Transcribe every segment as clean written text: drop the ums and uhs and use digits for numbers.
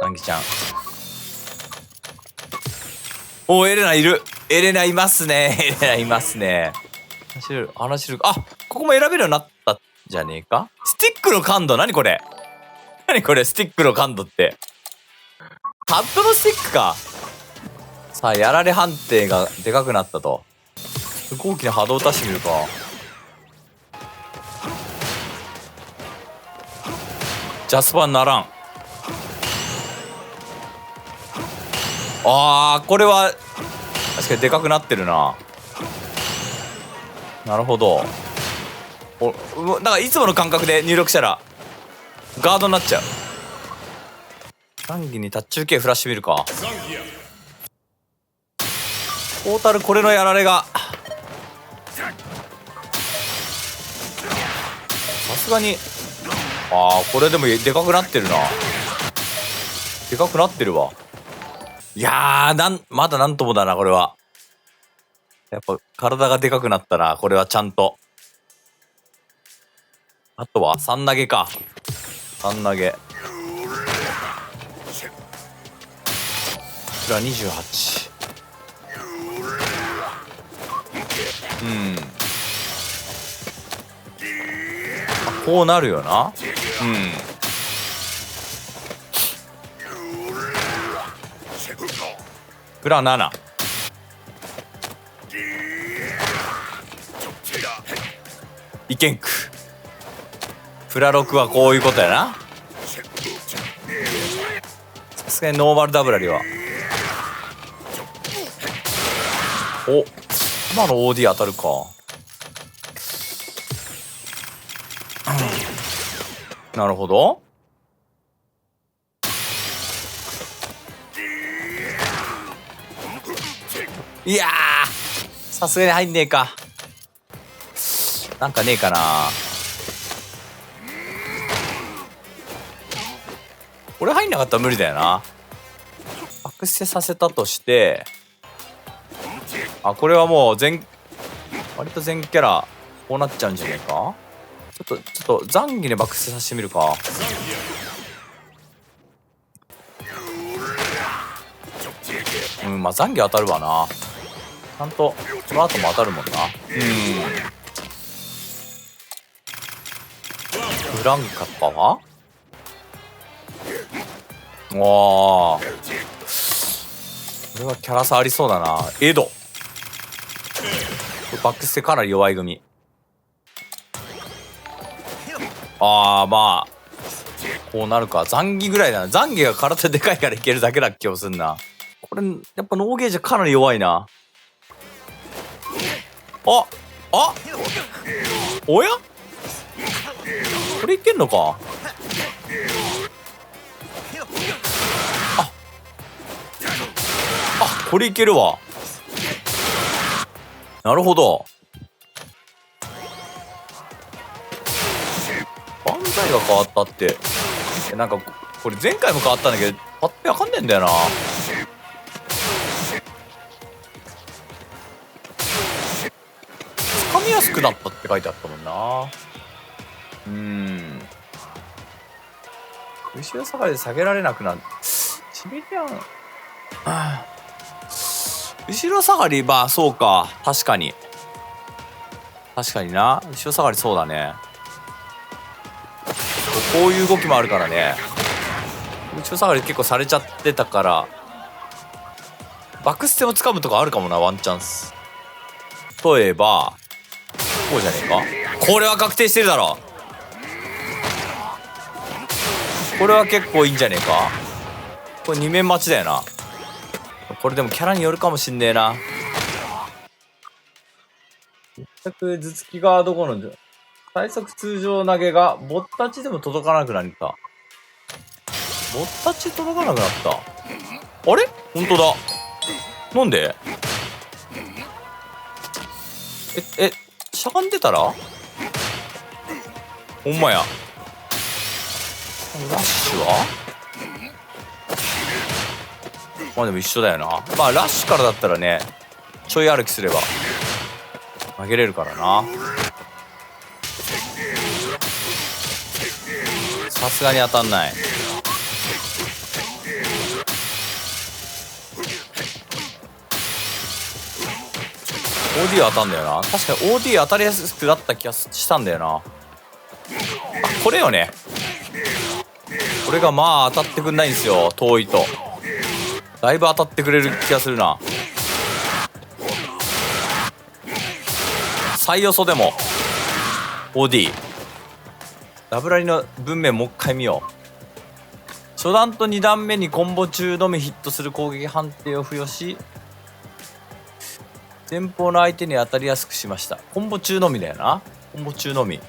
ナンギちゃん。お、エレナいる。エレナいますね。エレナいますね。話あ、ここも選べるようになったんじゃねえか。スティックの感度、何これ。何これ、スティックの感度って。ハットのスティックか。さあ、やられ判定がでかくなったと。大きな波動を出してみるか。ジャスパーならん。あー、これは確かにでかくなってるな。なるほど。なんかいつもの感覚で入力したらガードになっちゃう。ザンギにタッチ受けフラッシュ見るか。トータルこれのやられがさすがに、あー、これでもでかくなってるな。でかくなってるわ。いやー、まだなんともだな、これは。やっぱ体がでかくなったな、これはちゃんと。あとは3投げか。3投げ。これは28。こうなるよな。プラ7。いけんく。プラ6はこういうことやな。さすがにノーマルダブラリは。お、今の OD 当たるか。なるほど。いやー、さすがに入んねえか。なんかねえかな。これ入んなかったら無理だよな。バックステさせたとして、あ、これはもう割と全キャラこうなっちゃうんじゃねえか。ちょっとザンギでバックステさせてみるか。まあザンギ当たるわな。ちゃんとその後も当たるもんな。フランカとかはこれはキャラ差ありそうだな。エドバックステかなり弱い組。まあこうなるか。ザンギぐらいだな。ザンギが体でかいからいけるだけだ気がすんな。これやっぱノーゲージかなり弱いな。おやこれいけんのか。これいけるわ。なるほど。万歳が変わったってなんかこれ前回も変わったんだけどパッてわかんねえんだよな。掴みやすくなったって書いてあったもんな。後ろ下がりで下げられなくなる。チビリアン後ろ下がり、まあそうか。確かにな。後ろ下がりそうだね。こういう動きもあるからね。後ろ下がり結構されちゃってたからバックステも掴むとかあるかもな、ワンチャンス。例えばこうじゃねえか。これは確定してるだろ。これは結構いいんじゃねえか。これ2面待ちだよな。これでもキャラによるかもしんねえな。全く頭突きがどこの最速通常投げがボッタチでも届かなくなった。ボッタチ届かなくなった。あれ本当だ。なんでしゃがんでたらほんまや。ラッシュはまあでも一緒だよな。まあラッシュからだったらねちょい歩きすれば投げれるからな。さすがに当たんない。OD 当たんだよな。確かに OD 当たりやすくなった気がしたんだよな。あ、これよね。これがまあ当たってくんないんですよ、遠いと。だいぶ当たってくれる気がするな。最予想でも OD ダブラリの文面もう一回見よう。初段と2段目にコンボ中のみヒットする攻撃判定を付与し、前方の相手に当たりやすくしました。コンボ中のみだよな。コンボ中のみ。こ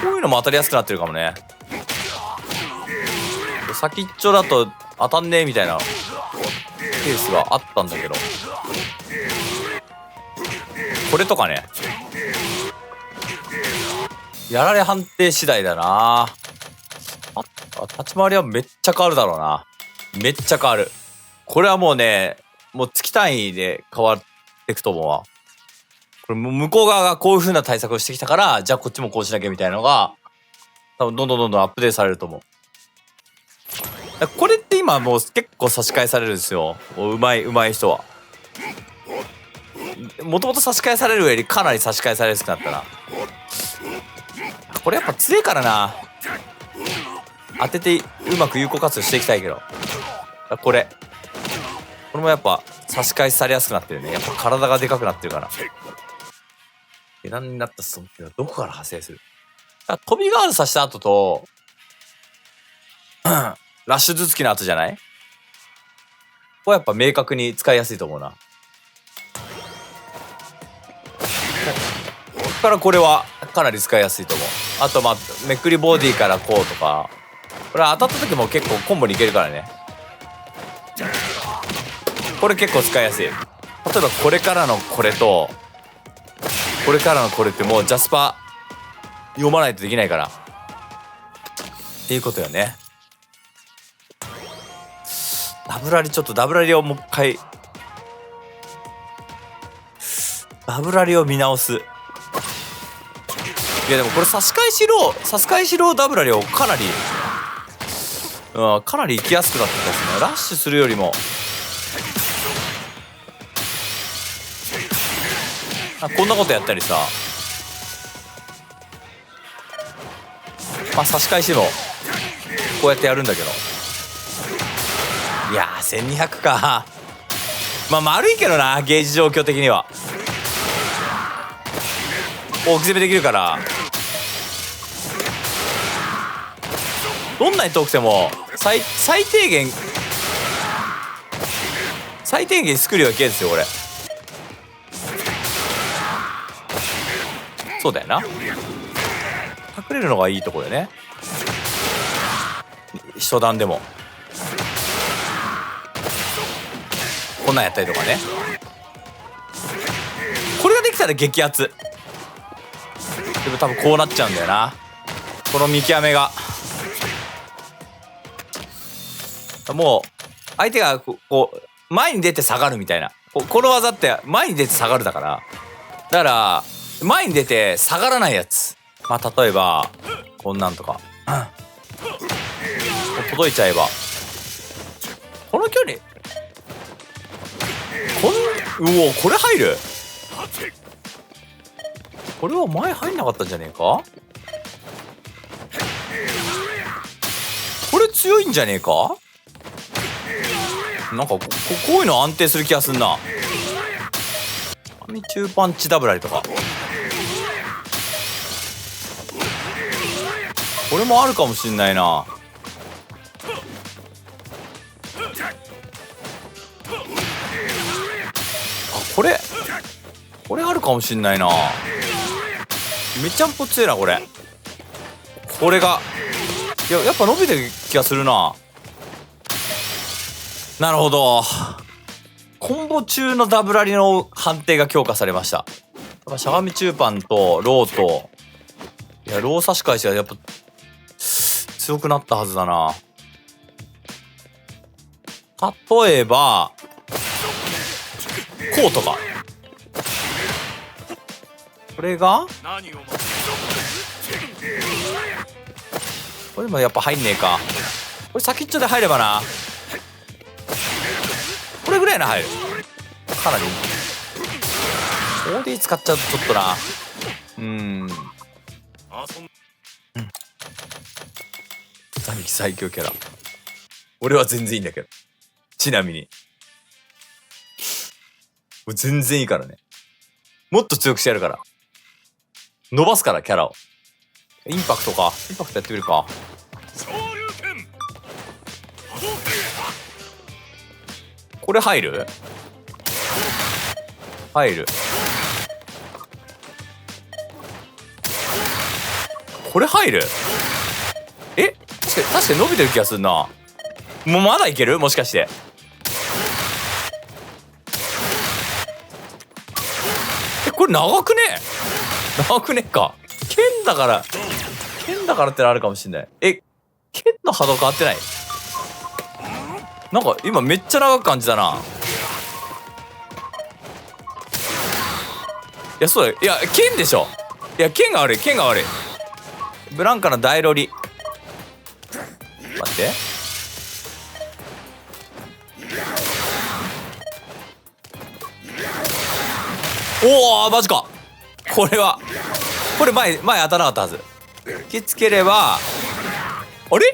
ういうのも当たりやすくなってるかもね。先っちょだと当たんねえみたいなケースがあったんだけど、これとかね、やられ判定次第だな。立ち回りはめっちゃ変わるだろうな。めっちゃ変わる。これはもうね、もう月単位で変わっていくと思うわ。これ向こう側がこういう風な対策をしてきたから、じゃあこっちもこうしなきゃみたいなのが多分どんどんアップデートされると思う。これって今もう結構差し替えされるんですよ。うまい人は。もともと差し替えされる上にかなり差し替えされやすくなったな。これやっぱ強いからな。当ててうまく有効活用していきたいけど、これもやっぱ差し替えされやすくなってるね。やっぱ体がでかくなってるから。下段になったストンっていうのはどこから派生する？飛びガードさせた後とラッシュ頭突きの後じゃない？ここはやっぱ明確に使いやすいと思うな。ここからこれはかなり使いやすいと思う。あとまあめくりボディからこうとか、これ当たった時も結構コンボにいけるからね。これ結構使いやすい。例えばこれからのこれとこれからのこれってもうジャスパ読まないとできないからっていうことよね。ダブラリをもう一回を見直す。いやでもこれ差し替えしろダブラリをかなり行きやすくなってきたですね。ラッシュするよりもこんなことやったりさ、まあ差し替えしろこうやってやるんだけど、いやー1200か。まあ丸いけどな、ゲージ状況的には置き攻めできるから、どんなに遠くても最低限スクリューはいけるんですよこれ。そうだよな、隠れるのがいいところよね。初段でもこんなんやったりとかね。これができたら激アツ。でも多分こうなっちゃうんだよな、この見極めが。もう相手がこう前に出て下がるみたいな、この技って前に出て下がるだから、だから前に出て下がらないやつ、まあ例えばこんなんとか届いちゃえばこの距離これ入る？これは前入んなかったんじゃねえか？これ強いんじゃねえか？なんかこういうの安定する気がすんな。網中パンチダブラリとかこれもあるかもしんないな。あ、これあるかもしんないな。めちゃんぽ強いなこれ。これがやっぱ伸びてる気がするな。なるほど、コンボ中のダブラリの判定が強化されました。やっぱしゃがみ中パンとローと、いやロー差し返しはやっぱ強くなったはずだな。例えばこうとか、これがこれもやっぱ入んねえか。これ先っちょで入ればな、これぐらいな入る。かなり OD 使っちゃうとちょっとな。ザンギ最強キャラ。俺は全然いいんだけど。ちなみに。もう全然いいからね。もっと強くしてやるから。伸ばすから、キャラを。インパクトか。インパクトやってみるか。これ入る？入る。これ入る？え？確かに伸びてる気がするな。もうまだいける？もしかして。これ長くね？長くねっか。剣だからってのあるかもしんない。剣の波動変わってない？なんか今めっちゃ長く感じたな。いや、そうだよ。いや、剣でしょ。いや、剣が悪い。ブランカの大ロリ。待って。おお、マジか。これ前当たらなかったはず。引きつければ、あれ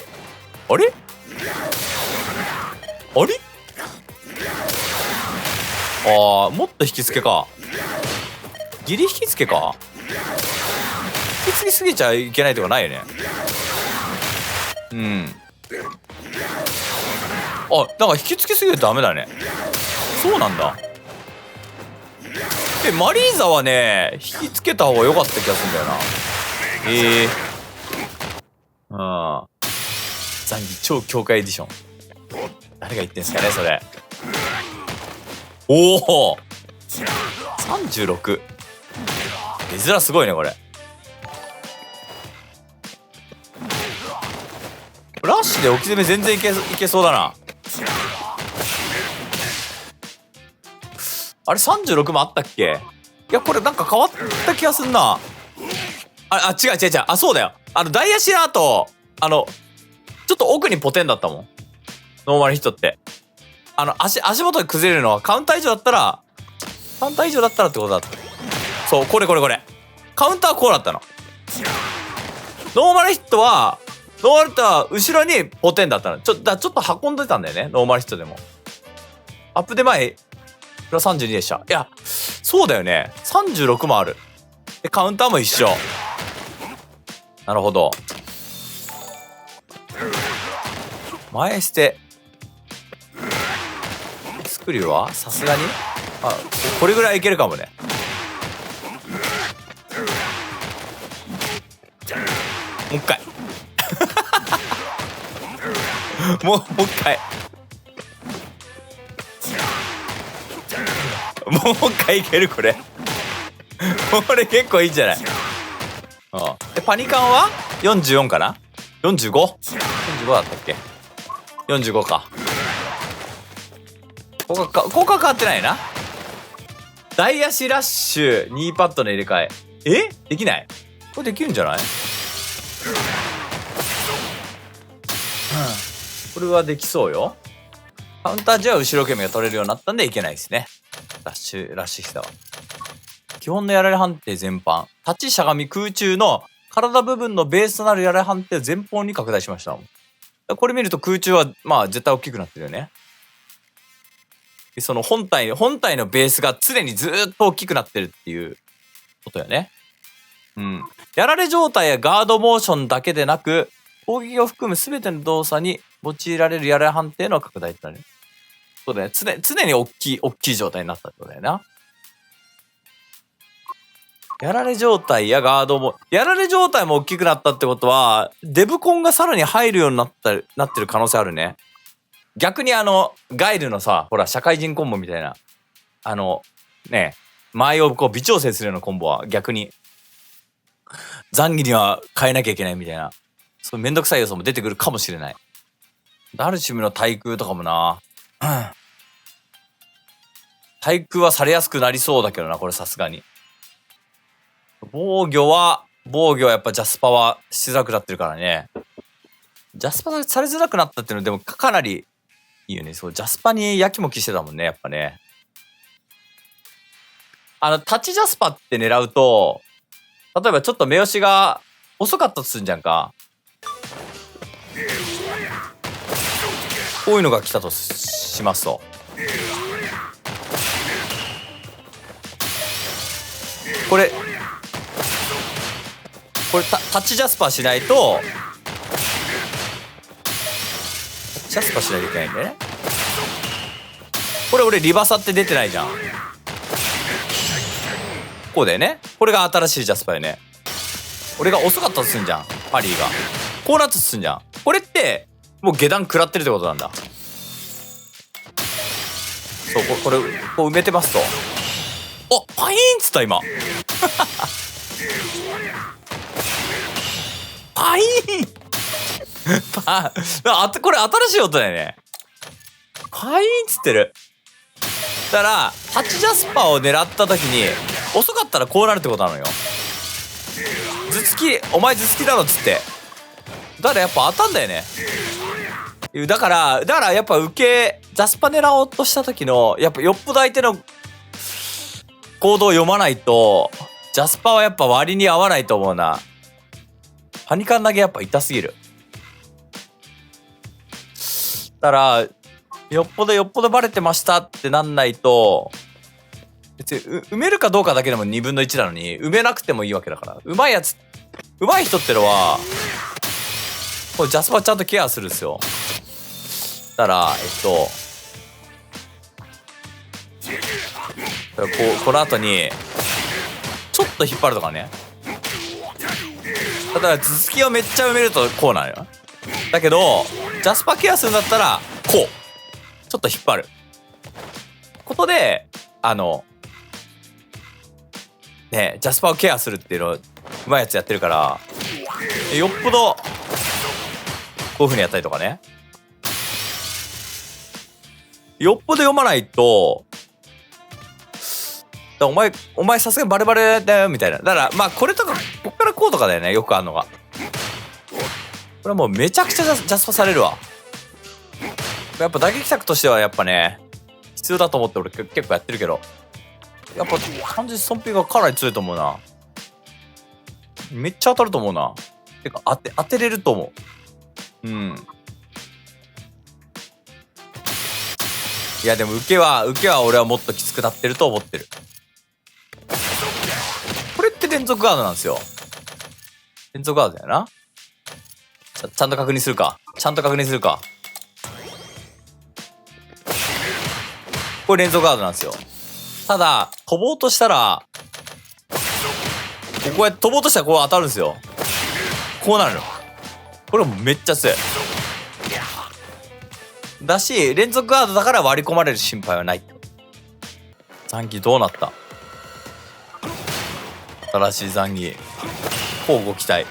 ああ、もっと引きつけか。ギリ引きつけか。引きつけすぎちゃいけないとかないよね。なんか引きつけすぎるとダメだね。そうなんだ。マリーザはね、引きつけた方が良かった気がするんだよな。ザンギ超強化エディション。誰が言ってんすかね、それ。おお !36。絵面すごいね、これ。ラッシュで置き攻め全然いけそうだな。あれ36もあったっけ？いや、これなんか変わった気がすんな。違う。そうだよ。ダイヤシラーと、ちょっと奥にポテンだったもん。ノーマルヒットって。足元で崩れるのはカウンター以上だったらってことだった。そう、これ。カウンターはこうだったの。ノーマルヒットは後ろにポテンだったの。ちょっと運んでたんだよね、ノーマルヒットでも。アップで前、プラ32でした。いや、そうだよね。36もある。で、カウンターも一緒。なるほど。前捨て。スクリューはさすがにこれぐらいいけるかもね。もう一回。もう一回。もう一回いけるこれ。これ結構いいんじゃない？でパニカンは44かな？ 45？45 だったっけ？45か。効果変わってないな。ダイヤシラッシュ2パッドの入れ替え。できない？これできるんじゃない？これはできそうよ。カウンターじゃ後ろ剣が取れるようになったんでいけないですね。ラッシュしたわ。基本のやられ判定全般。立ちしゃがみ空中の体部分のベースとなるやられ判定を前方に拡大しました。これ見ると空中はまあ絶対大きくなってるよね。その本体のベースが常にずーっと大きくなってるっていうことよね。やられ状態やガードモーションだけでなく、攻撃を含む全ての動作に用いられるやられ判定の拡大となる。そうだね。常に大きい状態になったってことだよな。やられ状態やガードも、やられ状態も大きくなったってことは、デブコンがさらに入るようになってる可能性あるね。逆にガイルのさ、ほら、社会人コンボみたいな、前をこう微調整するようなコンボは逆に、ザンギには変えなきゃいけないみたいな、そういうめんどくさい要素も出てくるかもしれない。ダルシムの対空とかもな、対空はされやすくなりそうだけどな、これさすがに。防御はやっぱジャスパはしづらくなってるからね。ジャスパされづらくなったっていうのでもかなりいいよね。そう、ジャスパにやきもきしてたもんね、やっぱね。タッチジャスパって狙うと、例えばちょっと目押しが遅かったとすんじゃんか。こういうのが来たとしますと。これタッチジャスパーしないと、タッチジャスパーしないといけないんだよね。これ俺リバサって出てないじゃん。こうだよね。これが新しいジャスパーよね。俺が遅かったとすんじゃん、パリーが。こうなったとすんじゃん。これってもう下段食らってるってことなんだ。そう、これこう埋めてますと。お、パイーンっつった今。パイーンこれ新しい音だよね。パイーンっつってる。だからタッチジャスパーを狙った時に遅かったらこうなるってことなのよ。頭突き、お前頭突きだろっつって。だからやっぱ当たんだよね。だからやっぱ受け、ジャスパ狙おうとした時の、やっぱよっぽど相手の行動を読まないと、ジャスパはやっぱ割に合わないと思うな。パニカン投げやっぱ痛すぎる。だからよっぽどバレてましたってなんないと、別に埋めるかどうかだけでも2分の1なのに、埋めなくてもいいわけだから。うまい人ってのはこれジャスパちゃんとケアするんですよ。だからこの後にちょっと引っ張るとかね。だから頭突きをめっちゃ埋めるとこうなのよ。だけどジャスパケアするんだったらこうちょっと引っ張ることでね、ジャスパをケアするっていうのをうまいやつやってるから、よっぽどこういう風にやったりとかね。よっぽど読まないと、お前さすがにバレバレだよみたいな。だからまあこれとかこっからこうとかだよね、よくあるのが。これはもうめちゃくちゃジャスパされるわ。やっぱ打撃策としてはやっぱね必要だと思って俺結構やってるけど、やっぱ単純に損ピがかなり強いと思うな。めっちゃ当たると思うな。てか当てれると思う。うん。いやでも受けは俺はもっときつくなってると思ってる。これって連続ガードなんですよ。連続ガードだよな。ちゃんと確認するか。これ連続ガードなんですよ。ただ飛ぼうとしたらこうやって飛ぼうとしたらこう当たるんですよ。こうなるの。これもめっちゃ強いだし、連続ガードだから割り込まれる心配はない。残機どうなった？新しい残機交互期待。